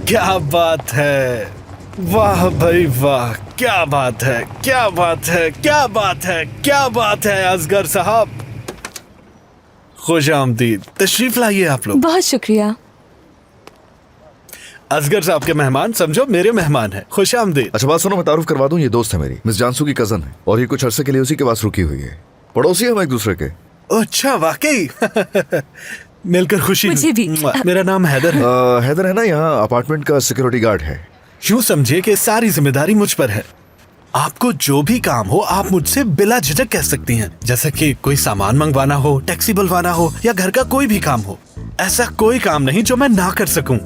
क्या बात है, वाह भाई वाह, क्या बात है, क्या बात है, क्या बात है, क्या बात है। असगर साहब, खुश आमदीद, तशरीफ लाइए आप लोग। बहुत शुक्रिया। असगर साहब के मेहमान समझो मेरे मेहमान हैं। खुश आमदीद। अच्छा बात सुनो, मैं तारुफ करवा दूं, ये दोस्त है मेरी, मिस जानसू की कजन है और ये कुछ अरसे के लिए उसी के पास रुकी हुई है। पड़ोसी हम एक दूसरे के। अच्छा वाकई मिलकर खुशी। मुझे भी। मेरा नाम हैदर है। हैदर है ना, यहाँ अपार्टमेंट का सिक्योरिटी गार्ड है। यूं समझिए कि सारी जिम्मेदारी मुझ पर है। आपको जो भी काम हो आप मुझसे बिला झिझक कह सकती हैं, जैसे कि कोई सामान मंगवाना हो, टैक्सी बुलवाना हो या घर का कोई भी काम हो। ऐसा कोई काम नहीं जो मैं ना कर सकूं।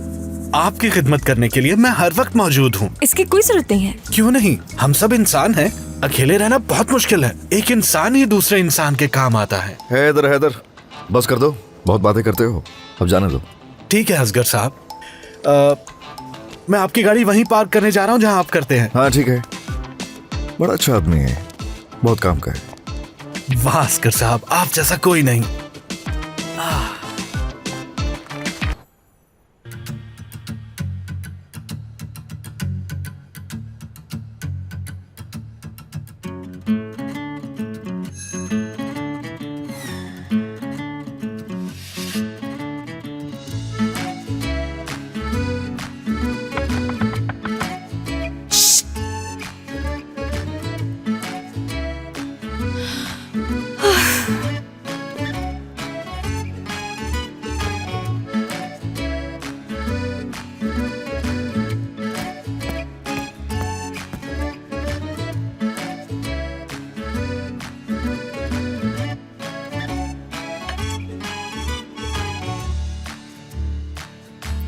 आपकी खिदमत करने के लिए मैं हर वक्त मौजूद हूँ। इसकी कोई जरूरत नहीं है। क्यों नहीं, हम सब इंसान हैं। अकेले रहना बहुत मुश्किल है। एक इंसान ही दूसरे इंसान के काम आता है। हैदर हैदर, बस कर दो, बहुत बातें करते हो, अब जाने दो। ठीक है असगर साहब, मैं आपकी गाड़ी वहीं पार्क करने जा रहा हूँ जहाँ आप करते हैं। हाँ ठीक है, बड़ा अच्छा आदमी है, बहुत काम का है। वाह असगर साहब, आप जैसा कोई नहीं।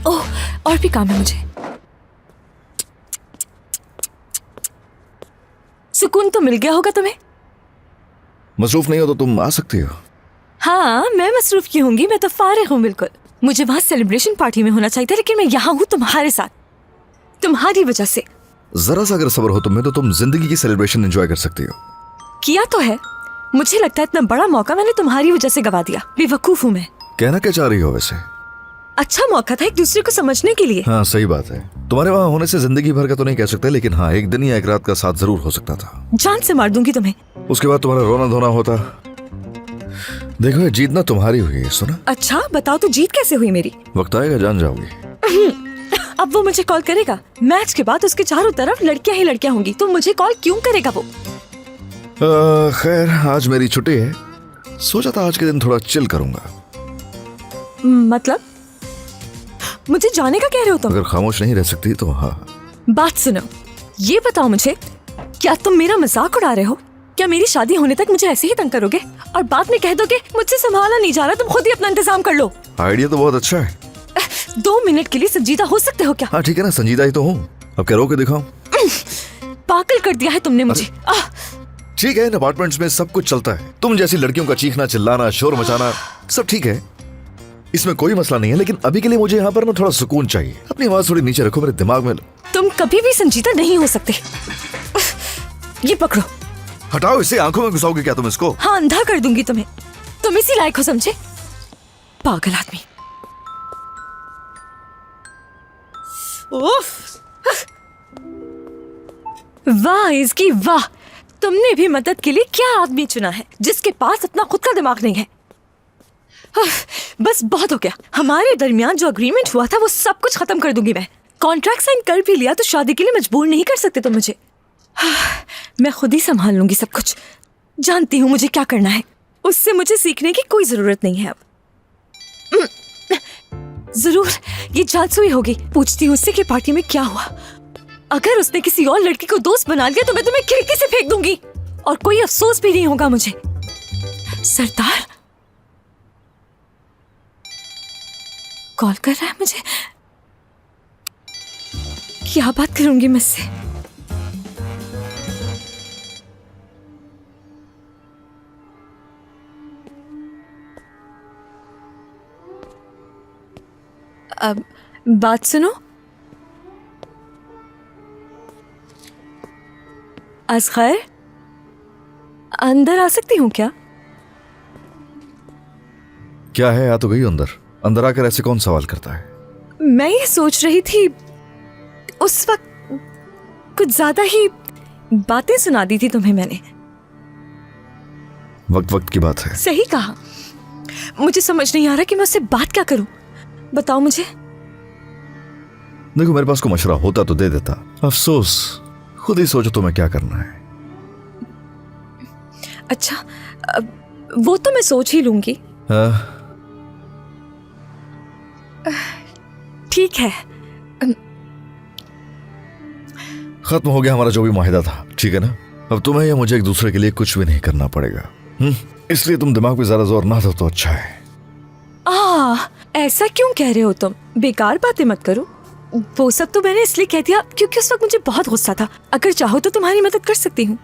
ओह, और भी काम है मुझे। सुकून तो मिल गया होगा तुम्हें। मसरूफ नहीं हो तो तुम आ सकती हो। हाँ, मैं मसरूफ क्यों होंगी, मैं तो फारिग हूँ बिल्कुल। मुझे वहाँ सेलिब्रेशन पार्टी में होना चाहिए था, लेकिन मैं यहाँ हूँ तुम्हारे साथ, तुम्हारी वजह से। जरा सा अगर सब्र हो तुम्हें तो तुम जिंदगी की सेलिब्रेशन एंजॉय कर सकती हो। किया तो है। मुझे लगता है इतना बड़ा मौका मैंने तुम्हारी वजह से गवा दिया। बेवकूफ हूँ मैं। कहना क्या चाह रही हो वैसे? अच्छा मौका था एक दूसरे को समझने के लिए। हाँ सही बात है, तुम्हारे वहाँ होने से जिंदगी भर का तो नहीं कह सकते, लेकिन हाँ एक दिन या एक रात का साथ जरूर हो सकता था। जान से मार दूंगी तुम्हें। उसके बाद तुम्हारा रोना धोना होता। देखो ये जीतना तुम्हारी हुई है, सुना? अच्छा बताओ तो जीत कैसे हुई मेरी? वक्त आएगा जान जाओगी। अब वो मुझे कॉल करेगा। मैच के बाद उसके चारों तरफ लड़कियां ही लड़कियां होंगी, तो मुझे कॉल क्यों करेगा वो? खैर आज मेरी छुट्टी है, सोचा था आज के दिन थोड़ा चिल करूंगा। मतलब मुझे जाने का कह रहे हो तुम? अगर खामोश नहीं रह सकती तो हाँ। बात सुनो, ये बताओ मुझे, क्या तुम मेरा मजाक उड़ा रहे हो? क्या मेरी शादी होने तक मुझे ऐसे ही तंग करोगे और बाद में कह दोगे मुझसे संभाला नहीं जा रहा, तुम खुद ही अपना इंतजाम कर लो? आइडिया तो बहुत अच्छा है। 2 मिनट के लिए संजीदा हो सकते हो क्या? हाँ ठीक है ना, संजीदा ही तो हूँ, अब क्या रो के दिखाऊं? पागल कर दिया है तुमने मुझे। ठीक है, इन अपार्टमेंट्स में सब कुछ चलता है। तुम जैसी लड़कियों का चीखना चिल्लाना शोर मचाना सब ठीक है, इसमें कोई मसला नहीं है, लेकिन अभी के लिए मुझे यहाँ पर ना थोड़ा सुकून चाहिए। अपनी आवाज थोड़ी नीचे रखो, मेरे दिमाग में। तुम कभी भी संजीदा नहीं हो सकते। ये पकड़ो। हटाओ इसे, आंखों में घुसाओगे क्या तुम इसको? हाँ, अंधा कर दूंगी तुम्हें। तुम इसी लायक हो समझे, पागल आदमी। वाह इसकी वाह, तुमने भी मदद के लिए क्या आदमी चुना है जिसके पास अपना खुद का दिमाग नहीं है। बस बहुत हो गया। हमारे दरमियान जो अग्रीमेंट हुआ था वो सब कुछ खत्म कर दूंगी मैं। कॉन्ट्रैक्ट साइन कर भी लिया तो शादी के लिए मजबूर नहीं कर सकते तुम मुझे। मैं खुद ही संभाल लूंगी सब कुछ। जानती हूँ मुझे क्या करना है, उससे मुझे सीखने की कोई जरूरत नहीं है अब। जरूर ये जालसूई होगी। पूछती हूँ उससे कि पार्टी में क्या हुआ। अगर उसने किसी और लड़की को दोस्त बना लिया तो मैं तुम्हें खिड़की से फेंक दूंगी और कोई अफसोस भी नहीं होगा मुझे। सरदार कॉल कर रहा है मुझे, क्या बात करूंगी मैं इससे? अब बात सुनो। असगर, अंदर आ सकती हूँ क्या? क्या है, आ तो गई अंदर। अंदर आकर ऐसे कौन सवाल करता है? मैं ये सोच रही थी उस वक्त कुछ ज्यादा ही बातें सुना दी थी तुम्हें मैंने। वक्त वक्त की बात है। सही कहा। मुझे समझ नहीं आ रहा कि मैं उससे बात क्या करूं। बताओ मुझे। देखो, मेरे पास कोई मशवरा होता तो दे देता। अफसोस, खुद ही सोचो तुम्हें क्या करना है। अच्छा, वो तो मैं सोच ही लूंगी। हाँ? ठीक है। खत्म हो गया हमारा जो भी माहिदा था, ठीक है ना? अब तुम्हें या मुझे एक दूसरे के लिए कुछ भी नहीं करना पड़ेगा। इसलिए तुम दिमाग पे ज्यादा जोर ना दो तो अच्छा है। ऐसा क्यों कह रहे हो तुम? बेकार बातें मत करो। वो सब तो मैंने इसलिए कह दिया क्योंकि उस वक्त मुझे बहुत गुस्सा था। अगर चाहो तो तुम्हारी मदद कर सकती हूँ।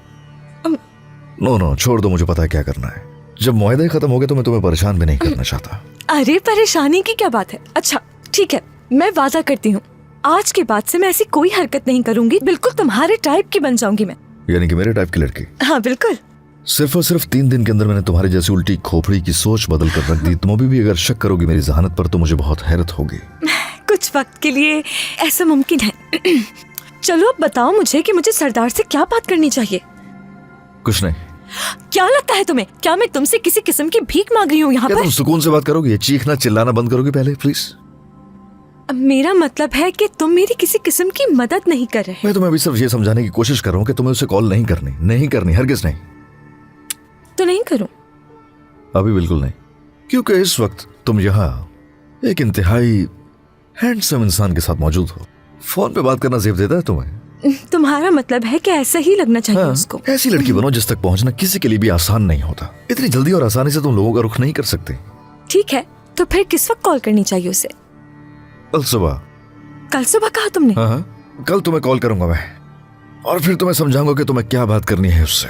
नो, छोड़ दो, मुझे पता है क्या करना है। जब मुआहदा ही खत्म हो गया तो मैं तुम्हें परेशान भी नहीं करना चाहता। अरे परेशानी की क्या बात है। अच्छा ठीक है, मैं वादा करती हूँ आज के बाद से मैं ऐसी कोई हरकत नहीं करूंगी। बिल्कुल तुम्हारे टाइप की बन जाऊंगी मैं। यानी कि मेरे टाइप की लड़की? हाँ बिल्कुल। सिर्फ और सिर्फ 3 दिन के अंदर मैंने तुम्हारी जैसी उल्टी खोपड़ी की सोच बदल कर रख दी। तुम अभी भी अगर शक करोगी मेरी जहानत पर तो मुझे बहुत हैरत होगी। कुछ वक्त के लिए ऐसा मुमकिन है। चलो अब बताओ मुझे कि मुझे सरदार से क्या बात करनी चाहिए। कुछ नहीं। क्या लगता है तुम्हें? क्या मैं तुमसे किसी किस्म की भीख मांग रही हूँ यहाँ क्या पर? तुम सुकून से बात करोगी? ये चीखना चिल्लाना बंद करोगी पहले प्लीज? मेरा मतलब है कि तुम मेरी किसी किस्म की मदद नहीं कर रहे। मैं तुम्हें अभी सिर्फ ये समझाने की कोशिश कर रहा हूँ कि तुम्हें उसे कॉल नहीं करनी, हरगिज नहीं। तो नहीं करूं? अभी बिल्कुल नहीं, क्योंकि इस वक्त तुम यहाँ एक इंतहाई हैंडसम इंसान के साथ मौजूद हो। फोन पे बात करना जेब देता है तुम्हें? तुम्हारा मतलब है कि ऐसा ही लगना चाहिए उसको। ऐसी लड़की बनो जिस तक पहुंचना किसी के लिए भी आसान नहीं होता। इतनी जल्दी और आसानी से तुम लोगों का रुख नहीं कर सकते। ठीक है, तो फिर किस वक्त कॉल करनी चाहिए उसे? कल सुबह। कल सुबह कहा तुमने? हाँ, कल तुम्हें कॉल करूंगा मैं, और फिर तुम्हें समझाऊंगा कि तुम्हें क्या बात करनी है उससे।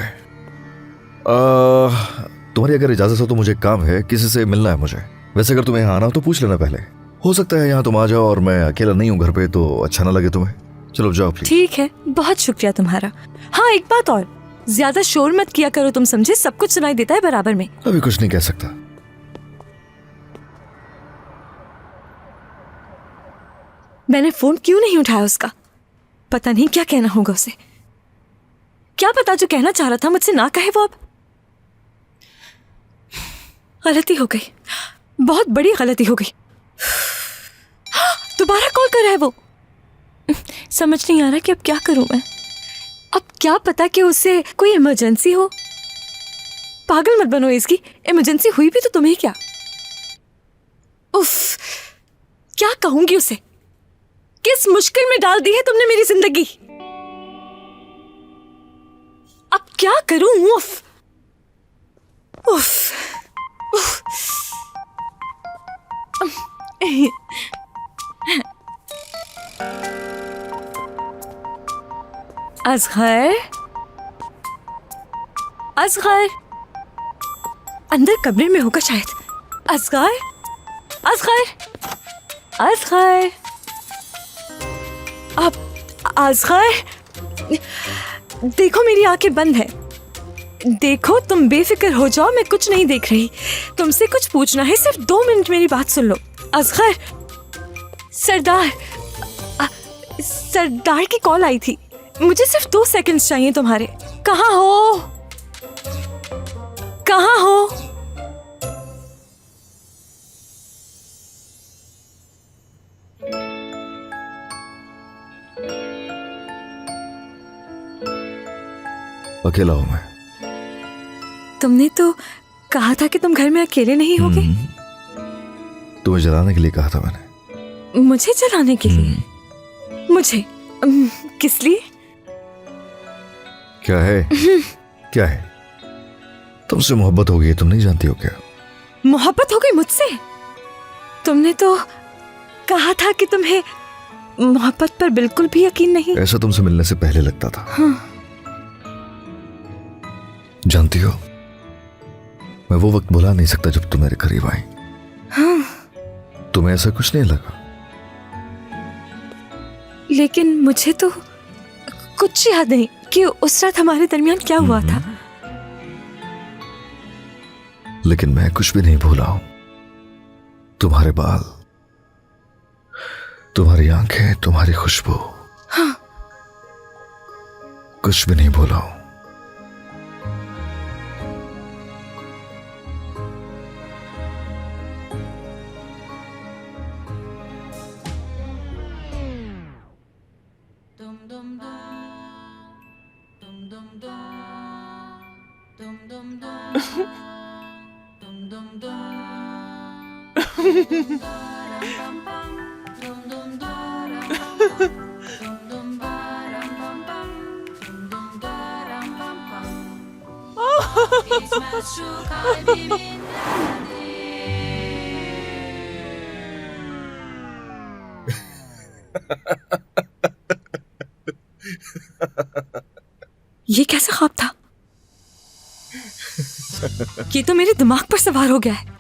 तुम्हारी अगर इजाजत हो तो मुझे काम है, किसी से मिलना है मुझे। वैसे अगर तुम्हें यहाँ आना हो तो पूछ लेना पहले। हो सकता है यहाँ तुम आ जाओ और मैं अकेला नहीं हूँ घर पे, तो अच्छा ना लगे तुम्हें। चलो जाओ प्लीज। ठीक है, बहुत शुक्रिया तुम्हारा। हाँ एक बात और, ज्यादा शोर मत किया करो, तुम समझे? सब कुछ सुनाई देता है बराबर में। अभी कुछ नहीं कह सकता। मैंने फोन क्यों नहीं उठाया उसका? पता नहीं क्या कहना होगा उसे। क्या पता जो कहना चाह रहा था मुझसे ना कहे वो अब। गलती हो गई, बहुत बड़ी गलती हो गई। दोबारा कॉल कर रहा है वो। समझ नहीं आ रहा कि अब क्या करूं मैं। अब क्या पता कि उसे कोई इमरजेंसी हो। पागल मत बनो इसकी, इमरजेंसी हुई भी तो तुम्हें क्या। उफ, क्या कहूंगी उसे? किस मुश्किल में डाल दी है तुमने मेरी जिंदगी। अब क्या करूं? उफ उफ, उफ। असगर, असगर, अंदर कमरे में होगा शायद। असगर, असगर, असगर, अब असगर, देखो मेरी आंखें बंद है। देखो तुम बेफिक्र हो जाओ, मैं कुछ नहीं देख रही। तुमसे कुछ पूछना है, सिर्फ 2 मिनट मेरी बात सुन लो। असगर, सरदार, सरदार की कॉल आई थी। मुझे सिर्फ 2 सेकंड्स चाहिए तुम्हारे। कहाँ हो? कहाँ हो? अकेला हूं मैं। तुमने तो कहा था कि तुम घर में अकेले नहीं होगे। तुम्हें जलाने के लिए कहा था मैंने। मुझे जलाने के लिए? मुझे? किस लिए? क्या है? क्या है? तुमसे मोहब्बत हो गई, तुम नहीं जानती हो क्या? मोहब्बत हो गई मुझसे? तुमने तो कहा था कि तुम्हें मोहब्बत पर बिल्कुल भी यकीन नहीं। ऐसा तुमसे मिलने से पहले लगता था। हाँ। जानती हो, मैं वो वक्त भुला नहीं सकता जब तुम मेरे करीब आई। हाँ। तुम्हें ऐसा कुछ नहीं लगा? लेकिन मुझे तो कुछ याद नहीं कि उस रात हमारे दरमियान क्या हुआ था। लेकिन मैं कुछ भी नहीं भूला हूं। तुम्हारे बाल, तुम्हारी आंखें, तुम्हारी खुशबू, कुछ भी नहीं बोला हूं। ये कैसा ख्वाब था? ये तो मेरे दिमाग पर सवार हो गया है।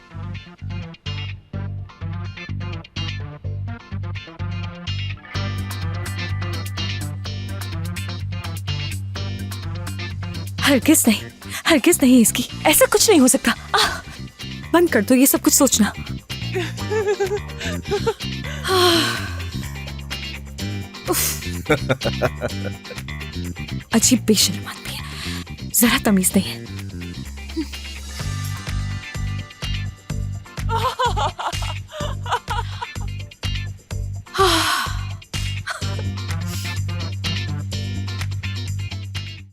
हरगिज नहीं इसकी, ऐसा कुछ नहीं हो सकता। बंद कर दो ये सब कुछ सोचना। उफ। अजीब बेशर्म आदमी है, जरा तमीज नहीं है।